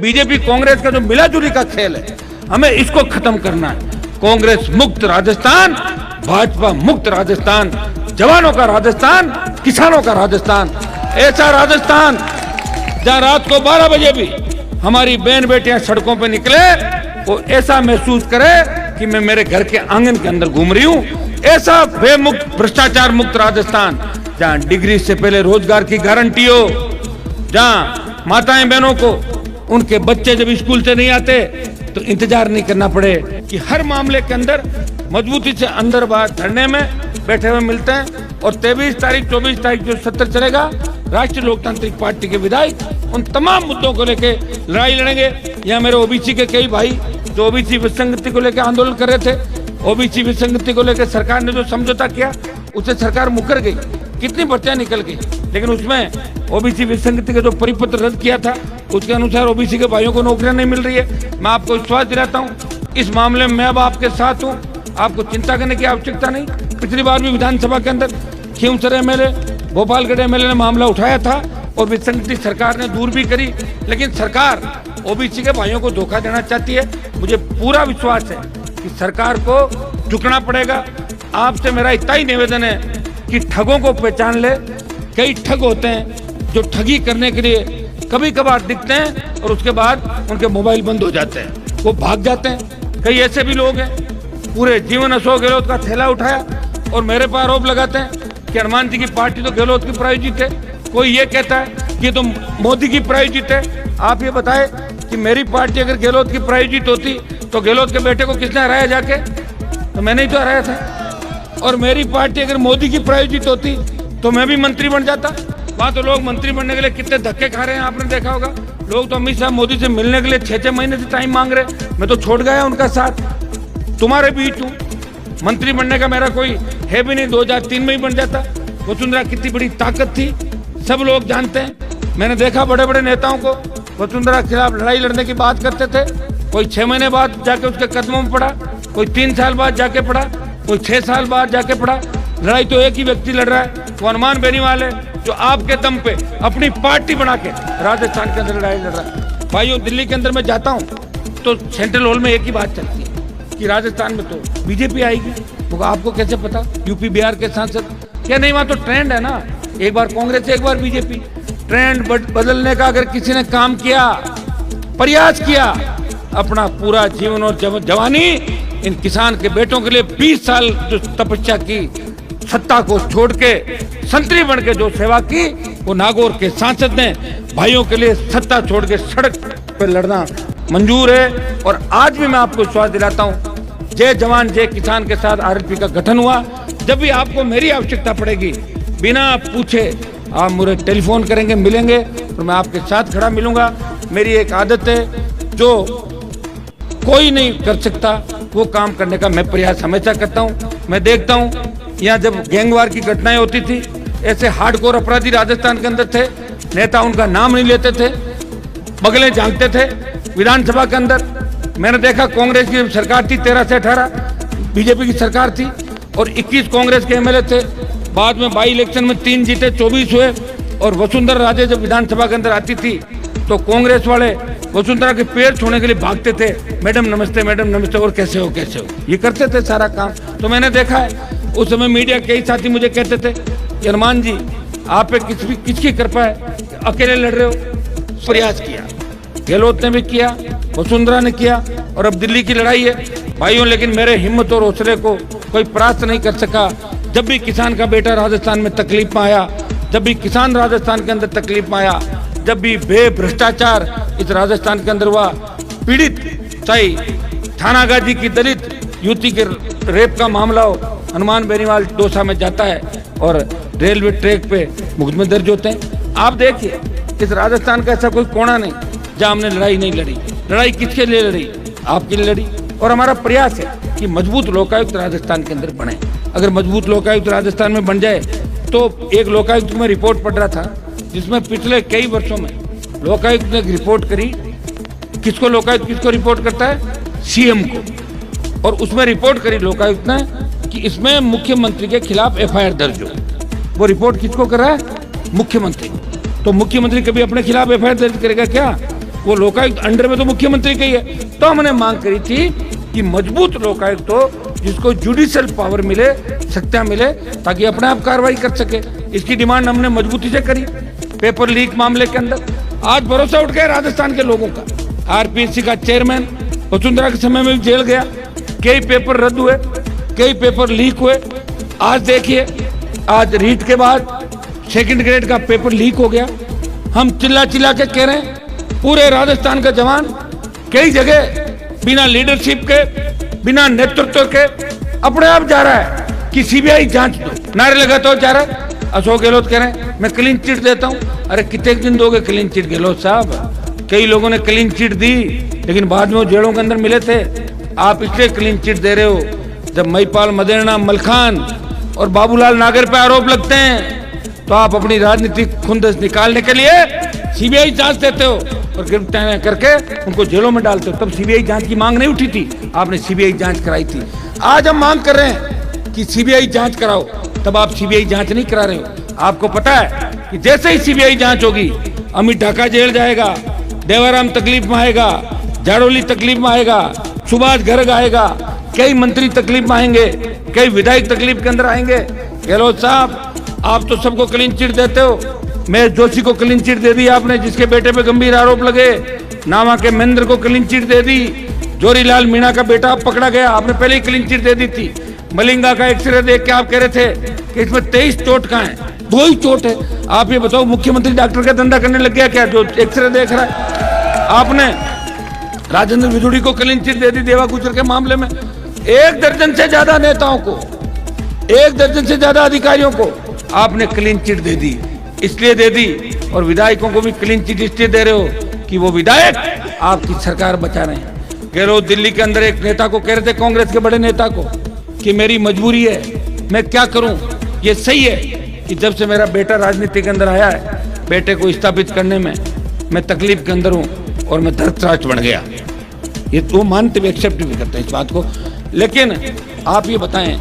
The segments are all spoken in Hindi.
बीजेपी कांग्रेस का जो मिलाजुली का खेल है, हमें इसको खत्म करना है। कांग्रेस मुक्त राजस्थान, भाजपा मुक्त राजस्थान, जवानों का राजस्थान, किसानों का राजस्थान, ऐसा राजस्थान जहां रात को 12 बजे भी हमारी बहन बेटियां सड़कों पे निकले, वो ऐसा महसूस करे कि मैं मेरे घर के आंगन के अंदर घूम रही हूं। ऐसा बेमुक्त, भ्रष्टाचार मुक्त राजस्थान, जहां डिग्री से पहले रोजगार की गारंटी हो, जहां माताएं बहनों को उनके बच्चे जब स्कूल से नहीं आते तो इंतजार नहीं करना पड़े कि हर मामले के अंदर मजबूती से अंदर बाहर धरने में बैठे हुए मिलते हैं। और 23 तारीख 24 तारीख जो सत्र चलेगा, राष्ट्रीय लोकतांत्रिक पार्टी के विधायक उन तमाम मुद्दों को लेके लड़ाई लड़ेंगे। यहाँ मेरे ओबीसी के कई भाई जो ओबीसी विसंगति को लेकर आंदोलन कर रहे थे, ओबीसी विसंगति को लेकर सरकार ने जो समझौता किया उससे सरकार मुकर गई, कितनी भर्तियां निकल गई, लेकिन उसमें ओबीसी विसंगति का जो परिपत्र रद्द किया था उसके अनुसार ओबीसी के भाइयों को नौकरियां नहीं मिल रही है। मैं आपको विश्वास दिलाता हूँ, इस मामले में मैं अब आपके साथ हूँ, आपको चिंता करने की आवश्यकता नहीं। पिछली बार भी विधानसभा के अंदर खींवसर एमएलए, भोपालगढ़ एमएलए ने मामला उठाया था और विसंगति सरकार ने दूर भी करी, लेकिन सरकार ओबीसी के भाइयों को धोखा देना चाहती है। मुझे पूरा विश्वास है कि सरकार को झुकना पड़ेगा। आपसे मेरा इतना ही निवेदन है कि ठगों को पहचान ले। कई ठग होते हैं जो ठगी करने के लिए कभी कभार दिखते हैं और उसके बाद उनके मोबाइल बंद हो जाते हैं, वो भाग जाते हैं। कई ऐसे भी लोग हैं, पूरे जीवन अशोक गहलोत का थैला उठाया और मेरे पर आरोप लगाते हैं कि हनुमान जी की पार्टी तो गहलोत की प्रायोजित है। कोई ये कहता है कि तो मोदी की प्रायोजित है। आप ये बताएं कि मेरी पार्टी अगर गहलोत की प्रायोजित होती तो गहलोत के बेटे को किसने हराया जाके? तो मैंने ही तो हराया था। और मेरी पार्टी अगर मोदी की प्रायोजित होती तो मैं भी मंत्री बन जाता। वहाँ तो लोग मंत्री बनने के लिए कितने धक्के खा रहे हैं, आपने देखा होगा। लोग तो अमित शाह मोदी से मिलने के लिए 6-6 महीने से टाइम मांग रहे। मैं तो छोड़ गया उनका साथ, तुम्हारे बीच हूँ। मंत्री बनने का मेरा कोई है भी नहीं, 2003 में ही बन जाता। वसुंधरा कितनी बड़ी ताकत थी, सब लोग जानते हैं। मैंने देखा बड़े बड़े नेताओं को वसुंधरा के खिलाफ लड़ाई लड़ने की बात करते थे, कोई 6 महीने बाद जाके उसके कदमों में पड़ा, कोई 3 साल बाद जाके पड़ा, कोई 6 साल बाद जाके पड़ा। लड़ाई तो एक ही व्यक्ति लड़ रहा है, वो हनुमान बेनीवाल है, जो आपके दम पे अपनी पार्टी बना के राजस्थान के अंदर लड़ाई लड़ रहा है। भाइयों, दिल्ली के अंदर मैं जाता हूँ तो सेंट्रल हॉल में एक ही बात चलती है कि राजस्थान में तो बीजेपी आएगी। तो आपको कैसे पता? यूपी बिहार के सांसद क्या नहीं, वहाँ तो ट्रेंड है ना, एक बार कांग्रेस एक बार बीजेपी। ट्रेंड बदलने का अगर किसी ने काम किया, प्रयास किया, अपना पूरा जीवन और जवानी इन किसान के बेटों के लिए 20 साल जो तपस्या की, सत्ता को छोड़ के संतरी बन के जो सेवा की, वो नागौर के सांसद ने भाइयों के लिए सत्ता छोड़ के सड़क पे लड़ना मंजूर है। और आज भी मैं आपको विश्वास दिलाता हूँ, जय जवान जय किसान के साथ आरएलपी का गठन हुआ। जब भी आपको मेरी आवश्यकता पड़ेगी, बिना पूछे आप मुझे टेलीफोन करेंगे, मिलेंगे और मैं आपके साथ खड़ा मिलूंगा। मेरी एक आदत है, जो कोई नहीं कर सकता वो काम करने का मैं प्रयास हमेशा करता हूँ। मैं देखता हूँ यहाँ जब गैंगवार की घटनाएं होती थी, ऐसे हार्डकोर अपराधी राजस्थान के अंदर थे, नेता उनका नाम नहीं लेते थे, बगलें झांकते थे विधानसभा के अंदर। मैंने देखा कांग्रेस की सरकार थी 13 से 18, बीजेपी की सरकार थी और 21 कांग्रेस के एमएलए थे। बाद में बाई इलेक्शन में 3 जीते, 24 हुए। और वसुंधरा राजे जब विधानसभा के अंदर आती थी तो कांग्रेस वाले वसुंधरा के पैर छूने के लिए भागते थे, मैडम नमस्ते, मैडम नमस्ते, और कैसे हो कैसे हो, ये करते थे सारा काम। तो मैंने देखा है उस समय मीडिया के कई साथी मुझे कहते थे कि हनुमान जी आप पे किसकी कृपा है, अकेले लड़ रहे हो। प्रयास किया, गहलोत ने भी किया, वसुंधरा ने किया और अब दिल्ली की लड़ाई है भाइयों। लेकिन मेरे हिम्मत और हौसले को कोई परास्त नहीं कर सका। जब भी किसान का बेटा राजस्थान में तकलीफ में आया, जब भी किसान राजस्थान के अंदर तकलीफ में आया, जब भी भ्रष्टाचार इस राजस्थान के अंदर हुआ, पीड़ित, चाहे थानागाजी की दलित युवती के रेप का मामला हो, हनुमान बेनीवाल दौसा में जाता है और रेलवे ट्रैक पे मुकदमे दर्ज होते हैं। आप देखिए, इस राजस्थान का ऐसा कोई कोना नहीं जहां हमने लड़ाई नहीं लड़ी। लड़ाई किसके लिए लड़ी? आपके लिए लड़ी। और हमारा प्रयास है कि मजबूत लोकायुक्त राजस्थान के अंदर बने। अगर मजबूत लोकायुक्त राजस्थान में बन जाए तो एक लोकायुक्त में रिपोर्ट पढ़ रहा था जिसमें पिछले कई वर्षों में लोकायुक्त ने रिपोर्ट करी। किसको लोकायुक्त किसको रिपोर्ट करता है? सीएम को। और उसमें रिपोर्ट करी लोकायुक्त ने कि इसमें मुख्यमंत्री के खिलाफ एफआईआर दर्ज हो। वो रिपोर्ट किसको कर रहा है? मुख्यमंत्री। तो मुख्यमंत्री कभी अपने खिलाफ एफआईआर दर्ज करेगा क्या? वो लोकायुक्त अंडर में तो मुख्यमंत्री का ही है। तो हमने मांग करी थी कि मजबूत लोकायुक्त हो, जिसको जुडिशियल पावर मिले, शक्तियां मिले, ताकि अपने आप कार्रवाई कर सके। इसकी डिमांड हमने मजबूती से करी। पेपर लीक मामले के अंदर आज भरोसा उठ गया राजस्थान के लोगों का। आरपीएससी का चेयरमैन वसुंधरा के समय में भी जेल गया, कई पेपर रद्द हुए, कई पेपर लीक हुए। आज देखिए, आज रीट के बाद सेकंड ग्रेड का पेपर लीक हो गया। हम चिल्ला चिल्ला के कह रहे हैं, पूरे राजस्थान का जवान कई जगह बिना लीडरशिप के, बिना नेतृत्व के अपने आप जा रहा है कि सीबीआई जांच दो, नारे लगाते हो जा रहा है। अशोक गहलोत कह रहे हैं मैं क्लीन चिट देता हूं। अरे कितने दिन दोगे क्लीन चिट गहलोत साहब? कई लोगों ने क्लीन चिट दी, लेकिन बाद में वो जेलों के अंदर मिले थे। आप इसलिए क्लीन चिट दे रहे हो, जब महिपाल मदेरणा, मलखान और बाबूलाल नागर पे आरोप लगते हैं तो आप अपनी राजनीतिक खुंदस निकालने के लिए सीबीआई जांच देते हो और गिरफ्तार करके उनको जेलों में डालते हो। तब सीबीआई जांच की मांग नहीं उठी थी, आपने सीबीआई जांच कराई थी। आज हम मांग कर रहे हैं कि सीबीआई जांच कराओ, तब आप सीबीआई जांच नहीं करा रहे हो। आपको पता है कि जैसे ही सीबीआई जांच होगी, अमित ढाका जेल जाएगा, देवाराम तकलीफ में आएगा, जाड़ोली तकलीफ में आएगा, सुभाष गर्ग आएगा, कई मंत्री तकलीफ में आएंगे, कई विधायक तकलीफ के अंदर आएंगे। गहलोत साहब, आप तो सबको क्लीन चिट देते हो। महेश जोशी को क्लीन चिट दे दी आपने, जिसके बेटे पे गंभीर आरोप लगे। नामा के महेंद्र को क्लीन चिट दे दी। जोरीलाल मीणा का बेटा पकड़ा गया, आपने पहले ही क्लीन चिट दे दी थी। मलिंगा का एक्सरे देख के आप कह रहे थे कि इसमें 23 चोट कहाँ है? 2 ही चोट है। आप ये बताओ, मुख्यमंत्री डॉक्टर का धंधा करने लग गया क्या, जो एक्सरे देख रहा है? आपने राजेंद्र विधुड़ी को क्लीन चिट दे दी देवा गुजर के मामले में। 1 दर्जन से ज्यादा नेताओं को, 1 दर्जन से ज्यादा अधिकारियों को आपने क्लीन चिट दे दी। इसलिए दे दी, और विधायकों को भी क्लीन चिट इसलिए दे रहे हो कि वो विधायक आपकी सरकार बचा रहे हैं। गहलोत दिल्ली के अंदर एक नेता को कह रहे थे, कांग्रेस के बड़े नेता को, कि मेरी मजबूरी है, मैं क्या करूं। ये सही है कि जब से मेरा बेटा राजनीति के अंदर आया है, बेटे को स्थापित करने में मैं तकलीफ के अंदर हूं और मैं धरतराज बन गया। ये तो मानते भी, एक्सेप्ट भी करते हैं इस बात को। लेकिन आप ये बताएं,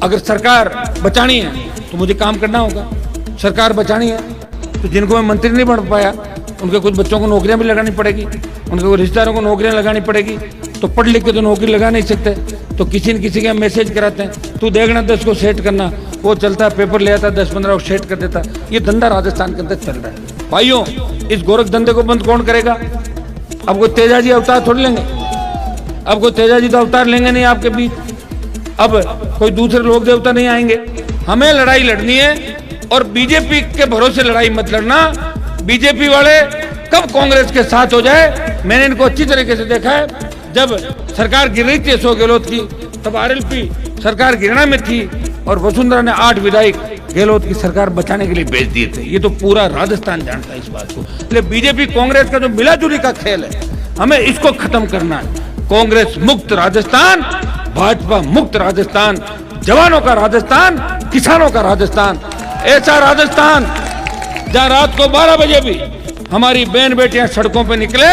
अगर सरकार बचानी है तो मुझे काम करना होगा। सरकार बचानी है तो जिनको मैं मंत्री नहीं बन पाया, उनके कुछ बच्चों को नौकरियां भी लगानी पड़ेगी, उनके रिश्तेदारों को नौकरियां लगानी पड़ेगी। तो पढ़ लिख के तो नौकरी लगा नहीं सकते, तो किसी न किसी का मैसेज कराते हैं, तू देखना 10 को सेट करना। वो चलता है, पेपर ले आता, 10-15 को सेट कर देता। ये धंधा राजस्थान के अंदर चल रहा है। भाइयों, इस गोरख धंधे को बंद कौन करेगा? अब कोई तेजाजी अवतार थोड़ी लेंगे, अब कोई तेजाजी तो अवतार लेंगे नहीं आपके बीच, अब कोई दूसरे लोग देवता नहीं आएंगे। हमें लड़ाई लड़नी है, और बीजेपी के भरोसे लड़ाई मत लड़ना। बीजेपी वाले कब कांग्रेस के साथ हो जाए, मैंने इनको अच्छी तरीके से देखा है। जब सरकार गिर रही थी अशोक गहलोत की, तब आरएलपी सरकार गिरना में थी और वसुंधरा ने 8 विधायक गहलोत की सरकार बचाने के लिए भेज दिए थे। ये तो पूरा राजस्थान जानता है इस बात को। इसलिए बीजेपी कांग्रेस का जो मिलाजुली का खेल है, हमें इसको खत्म करना है। कांग्रेस मुक्त राजस्थान, भाजपा मुक्त राजस्थान, जवानों का राजस्थान, किसानों का राजस्थान, ऐसा राजस्थान जहां रात को 12 बजे भी हमारी बहन बेटियां सड़कों पे निकले,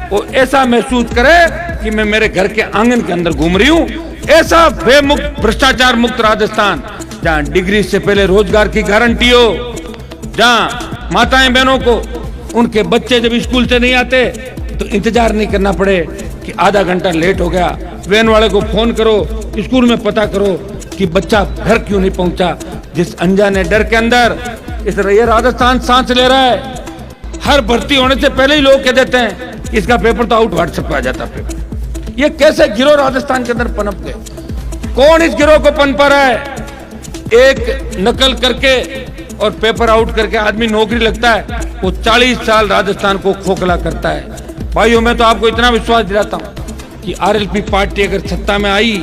वो ऐसा महसूस करे कि मैं मेरे घर के आंगन के अंदर घूम रही हूं। ऐसा बेमुक्त, भ्रष्टाचार मुक्त राजस्थान, जहां डिग्री से पहले रोजगार की गारंटी हो, जहां माताएं बहनों को उनके बच्चे जब स्कूल से नहीं आते तो इंतजार नहीं करना पड़े कि आधा घंटा लेट हो गया, वैन वाले को फोन करो, स्कूल में पता करो कि बच्चा घर क्यों नहीं पहुंचा। जिस अनजाने डर के अंदर इस ये राजस्थान सांस ले रहा है। हर भर्ती होने से पहले ही लोग कह देते हैं इसका पेपर तो आउट, व्हाट्सएप पे आ जाता पेपर। ये कैसे गिरोह राजस्थान के अंदर पनप गए? कौन इस गिरोह को पनपा रहा है? एक नकल करके और पेपर आउट करके आदमी नौकरी लगता है, वो 40 साल राजस्थान को खोखला करता है। भाइयों, मैं तो आपको इतना विश्वास दिलाता हूं कि आरएलपी पार्टी अगर सत्ता में आई,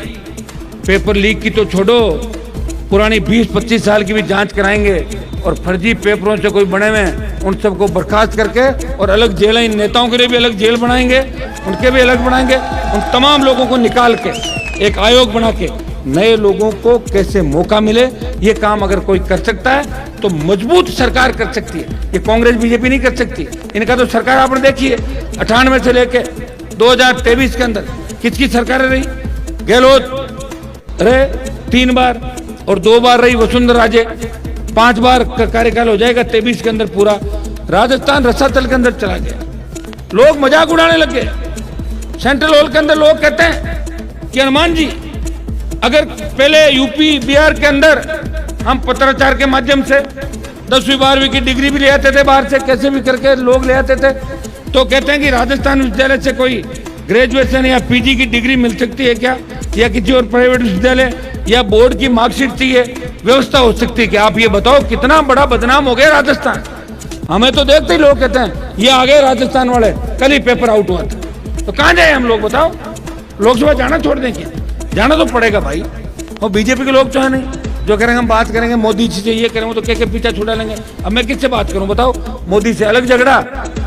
पेपर लीक की तो छोड़ो, पुरानी 20-25 साल की भी जांच कराएंगे और फर्जी पेपरों से कोई बने हुए उन सबको बर्खास्त करके और अलग जेल, इन नेताओं के लिए भी अलग जेल बनाएंगे, उनके भी अलग बनाएंगे। उन तमाम लोगों को निकाल के एक आयोग बना के नए लोगों को कैसे मौका मिले, ये काम अगर कोई कर सकता है तो मजबूत सरकार कर सकती है। ये कांग्रेस बीजेपी नहीं कर सकती। इनका तो सरकार आपने देखी है, 98 से लेके 2023 के अंदर किसकी सरकारें रही? गहलोत रहे 3 बार और 2 बार रही वसुंधरा राजे, 5 बार का कार्यकाल हो जाएगा 23 के अंदर। पूरा राजस्थान रसातल के अंदर चला गया। लोग मजाक उड़ाने लगे। सेंट्रल हॉल के अंदर लोग कहते हैं कि हनुमान जी, अगर पहले यूपी बिहार के अंदर हम पत्राचार के माध्यम से 10वीं 12वीं की डिग्री भी ले आते थे बाहर से, कैसे भी करके लोग ले आते थे, तो कहते हैं कि राजस्थान विश्वविद्यालय से कोई ग्रेजुएशन या पीजी की डिग्री मिल सकती है क्या, या किसी और प्राइवेट विश्वविद्यालय या बोर्ड की मार्कशीट चाहिए, व्यवस्था हो सकती है क्या? आप ये बताओ, कितना बड़ा बदनाम हो गया राजस्थान। हमें तो देखते ही लोग कहते हैं ये आ गए राजस्थान वाले, कल ही पेपर आउट हुआ था। तो कहाँ जाए हम लोग, बताओ? लोकसभा जाना छोड़ दें क्या? जाना तो पड़ेगा भाई। और बीजेपी के लोग तो है नहीं, जो करेंगे हम बात करेंगे मोदी जी से, ये करेंगे तो के पीछा छुड़ा लेंगे। अब मैं किससे बात करूं बताओ? मोदी से अलग झगड़ा,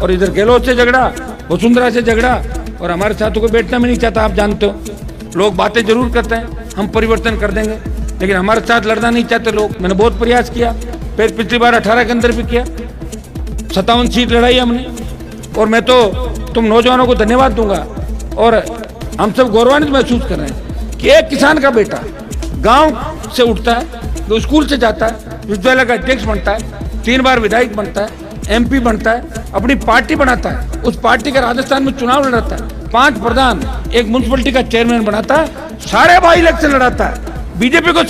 और इधर गहलोत से झगड़ा, वसुंधरा से झगड़ा, और हमारे साथ तो कोई बैठना भी नहीं चाहता। आप जानते हो, लोग बातें जरूर करते हैं हम परिवर्तन कर देंगे, लेकिन हमारे साथ लड़ना नहीं चाहते लोग। मैंने बहुत प्रयास किया, फिर पिछली बार 18 के अंदर भी किया, 57 सीट लड़ाई हमने। और मैं तो तुम नौजवानों को धन्यवाद दूंगा, और हम सब गौरवान्वित महसूस कर रहे हैं कि एक किसान का बेटा गांव से उठता है, तो स्कूल से जाता है, विश्वविद्यालय का अध्यक्ष बनता है, 3 बार विधायक बनता है, एमपी बनता है, अपनी पार्टी बनाता है, उस पार्टी का राजस्थान में चुनाव लड़ाता है, 5 प्रधान, एक म्युनिसिपलिटी का चेयरमैन बनाता है, सारे बाई इलेक्शन लड़ाता है, बीजेपी को